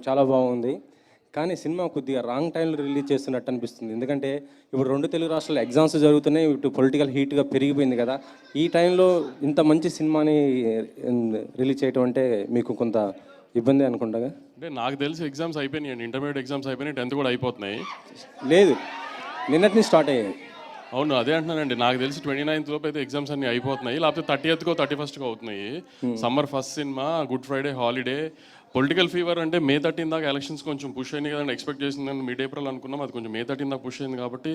చాలా బాగుంది. కానీ సినిమా కొద్దిగా రాంగ్ టైంలో రిలీజ్ చేస్తున్నట్టు అనిపిస్తుంది. ఎందుకంటే ఇప్పుడు 2 తెలుగు రాష్ట్రాల్లో ఎగ్జామ్స్ జరుగుతున్నాయి. ఇటు పొలిటికల్ హీట్గా పెరిగిపోయింది కదా. ఈ టైంలో ఇంత మంచి సినిమాని రిలీజ్ చేయటం అంటే మీకు కొంత ఇబ్బంది అనుకుంటాగా? అంటే నాకు తెలిసి ఎగ్జామ్స్ అయిపోయినాయి, ఇంటర్మీడియట్ ఎగ్జామ్స్ అయిపోయినాయి, 10th కూడా అయిపోతున్నాయి. లేదు, నిన్నటి నుంచి స్టార్ట్ అయ్యాయి. అవును, అదే అంటున్నానండి. నాకు తెలిసి 29th లోపు అయితే ఎగ్జామ్స్ అన్ని అయిపోతున్నాయి, లేకపోతే 30th 31st అవుతున్నాయి. Summer first cinema, good Friday holiday, political fever అంటే May 13 దాకా ఎలక్షన్స్ కొంచెం పుష్ అయింది కదండి. ఎక్స్పెక్ట్ చేసిందని మిడ్-April అనుకున్నాం, అది కొంచెం May 13 దాకా పుష్ అయింది కాబట్టి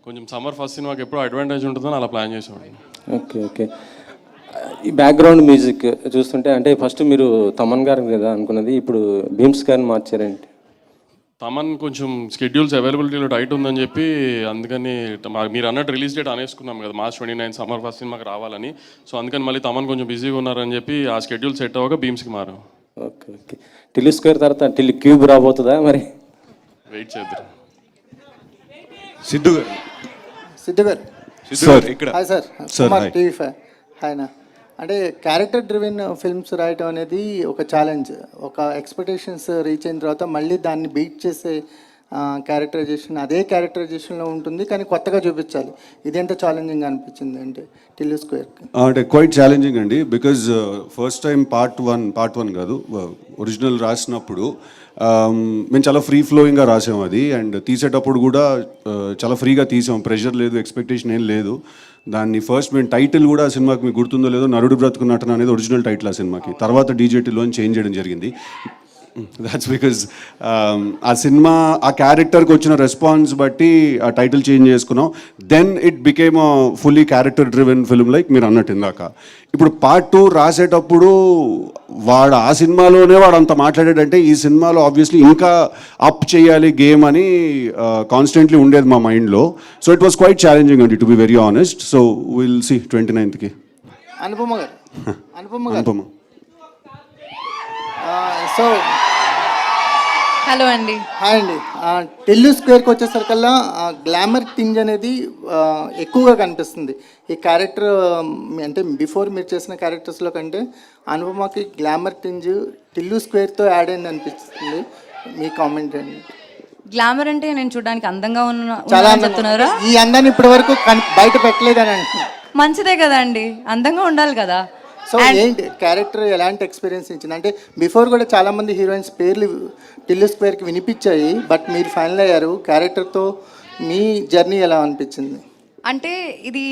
కొంచెం సమ్మర్ ఫస్ట్ సినిమాకి ఎప్పుడు అడ్వాంటేజ్ ఉంటుందని అలా ప్లాన్ చేసామండి. Okay okay. ఈ బ్యాక్గ్రౌండ్ మ్యూజిక్ చూస్తుంటే అంటే ఫస్ట్ మీరు తమన్ గారిని కదా అనుకున్నది, ఇప్పుడు భీమ్స్ గారిని మార్చారేంటి? తమన్ కొంచెం స్కెడ్యూల్స్ అవైలబిలిటీలో టైట్ ఉందని చెప్పి, అందుకని మీరు అన్నట్టు రిలీజ్ డేట్ అనేసుకున్నాం కదా, March 29 సమ్మర్ ఫస్ట్ సినిమాకి రావాలని. సో అందుకని మళ్ళీ తమన్ కొంచెం బిజీగా ఉన్నారని చెప్పి ఆ స్కెడ్యూల్ సెట్ అవ్వక భీమ్స్కి మారాం. Okay okay. టిల్లు స్క్వేర్ తర్వాత టిల్లు క్యూబ్ రాబోతుందా మరి? వెయిట్ చేద్దాం. సిద్ధు గారు సార్ ఇక్కడ హాయ్ సార్, కుమార్ టీవీ 5 హాయ్నా. అంటే క్యారెక్టర్ డ్రివెన్ ఫిల్మ్స్ రాయటం అనేది ఒక ఛాలెంజ్. ఒక ఎక్స్పెక్టేషన్స్ రీచ్ అయిన తర్వాత మళ్ళీ దాన్ని బీట్ చేసే క్యారెక్టరైజేషన్ అదే క్యారెక్టరైజేషన్లో ఉంటుంది, కానీ కొత్తగా చూపించాలి. ఇది ఎంత ఛాలెంజింగ్ అనిపించింది అంటే టిల్లు స్క్వేర్కి? అంటే క్వైట్ ఛాలెంజింగ్ అండి, because first time part one కాదు, ఒరిజినల్ రాసినప్పుడు మేము చాలా ఫ్రీ ఫ్లోయింగ్గా రాసాం అది. అండ్ తీసేటప్పుడు కూడా చాలా ఫ్రీగా తీసాం, ప్రెషర్ లేదు, ఎక్స్పెక్టేషన్ ఏం లేదు. దాన్ని ఫస్ట్ మేము టైటిల్ కూడా ఆ సినిమాకి మీకు గుర్తుందో లేదో, నరుడు బ్రతుకున్నట్టన అనేది ఒరిజినల్ టైటిల్ ఆ సినిమాకి. తర్వాత డీజేటీలో చేంజ్ చేయడం జరిగింది. దాట్స్ బికాజ్ ఆ సినిమా ఆ క్యారెక్టర్కి వచ్చిన రెస్పాన్స్ బట్టి ఆ టైటిల్ చేంజ్ చేసుకున్నాం. Then it became a fully character driven film like మీరు అన్నట్టు ఇందాక. ఇప్పుడు పార్ట్ 2 రాసేటప్పుడు వాడు ఆ సినిమాలోనే వాడు అంత మాట్లాడాడంటే ఈ సినిమాలో ఆబ్వియస్లీ ఇంకా అప్ చేయాలి గేమ్ అని కాన్స్టెంట్లీ ఉండేది మా మైండ్లో. So it was quite challenging అండి, to be very honest. So will see 29th Anupama. So hello అండి. హాయ్ అండి. టిల్లు స్క్వేర్కి వచ్చేసరికల్లా గ్లామర్ టింజ్ అనేది ఎక్కువగా కనిపిస్తుంది ఈ క్యారెక్టర్. అంటే బిఫోర్ మీరు చేసిన క్యారెక్టర్స్లో కంటే అనుపమకి గ్లామర్ టింజ్ టిల్లు స్క్వేర్తో యాడ్ అయింది అనిపిస్తుంది. మీ కామెంట్ అండి. గ్లామర్ అంటే నేను చూడడానికి అందంగా చాలా చెప్తున్నారా? ఈ అందాన్ని ఇప్పటి వరకు బయట పెట్టలేదని అంటున్నాను. మంచిదే కదా అండి, అందంగా ఉండాలి కదా. సో ఏంటి క్యారెక్టర్ ఎలాంటి ఎక్స్పీరియన్స్ ఇచ్చింది? అంటే బిఫోర్ కూడా చాలామంది హీరోయిన్స్ పేర్లు టిల్లు స్క్వేర్కి వినిపించాయి, బట్ మీరు ఫైనల్ అయ్యారు. క్యారెక్టర్తో మీ జర్నీ ఎలా అనిపించింది? అంటే ఇది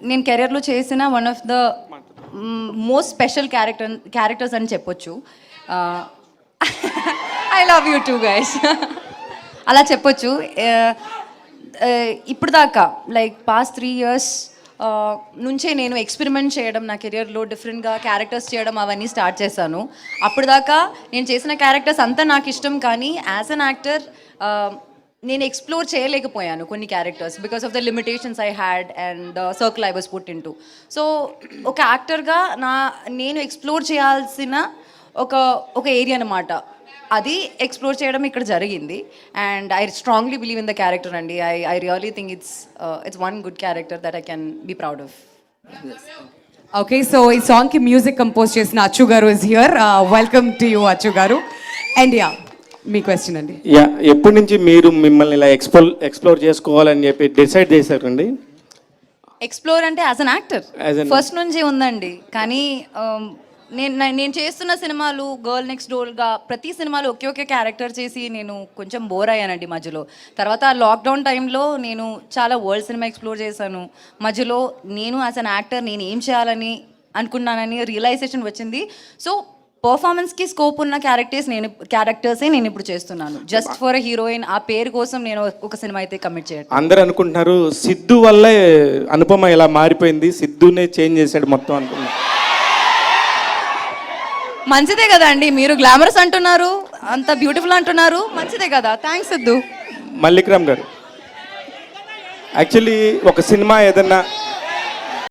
నేను కెరియర్లో చేసిన one of the most special characters అని చెప్పొచ్చు. I love you two guys అలా చెప్పొచ్చు. ఇప్పుడు దాకా లైక్ పాస్ట్ 3 years నుంచే నేను ఎక్స్పెరిమెంట్ చేయడం, నా కెరియర్లో డిఫరెంట్గా క్యారెక్టర్స్ చేయడం అవన్నీ స్టార్ట్ చేశాను. అప్పుడు దాకా నేను చేసిన క్యారెక్టర్స్ అంతా నాకు ఇష్టం, కానీ యాజ్ అన్ యాక్టర్ నేను ఎక్స్ప్లోర్ చేయలేకపోయాను కొన్ని characters because of the limitations I had and the circle I was put in to. So ఒక యాక్టర్గా నేను ఎక్స్ప్లోర్ చేయాల్సిన ఒక ఏరియా అనమాట, అది ఎక్స్ప్లోర్ చేయడం ఇక్కడ జరిగింది. And I strongly believe in the character అండి. I really think it's one good character that I can be proud of. Okay, so ఈ సాంగ్కి మ్యూజిక్ కంపోజ్ చేసిన అచ్చు గారు is here. Welcome to you Achu గారు. అండ్ యా, మీ question అండి. Yeah, ఎప్పటి నుంచి మీరు మిమ్మల్ని ఇలా ఎక్స్ప్లోర్ చేసుకోవాలని చెప్పి డిసైడ్ చేశారండి? ఎక్స్ప్లోర్ అంటే యాజ్ అన్ యాక్టర్ ఫస్ట్ నుంచి ఉందండి, కానీ నేను చేస్తున్న సినిమాలు గర్ల్ నెక్స్ట్ డోర్గా ప్రతి సినిమాలు ఒకే క్యారెక్టర్ చేసి నేను కొంచెం బోర్ అయ్యానండి మధ్యలో. తర్వాత లాక్డౌన్ టైంలో నేను చాలా వరల్డ్ సినిమా ఎక్స్ప్లోర్ చేశాను. మధ్యలో నేను యాజ్ అన్ యాక్టర్ నేను ఏం చేయాలని అనుకున్నానని రియలైజేషన్ వచ్చింది. సో పర్ఫార్మెన్స్కి స్కోప్ ఉన్న క్యారెక్టర్సే నేను ఇప్పుడు చేస్తున్నాను. జస్ట్ ఫర్ హీరోయిన్ ఆ పేరు కోసం నేను ఒక సినిమా అయితే కమిట్ చేయను. అందరూ అనుకుంటున్నారు సిద్ధు వల్లే అనుపమ ఇలా మారిపోయింది, సిద్ధునే చేంజ్ చేశాడు మొత్తం అనుకున్నాను. మంచిదే కదా అండి, మీరు గ్లామరస్ అంటున్నారు, అంత బ్యూటిఫుల్ అంటున్నారు, మంచిదే కదా. థ్యాంక్స్ సిద్ధు. మల్లిక్రామ్ గారు, యాక్చువల్లీ ఒక సినిమా ఏదన్నా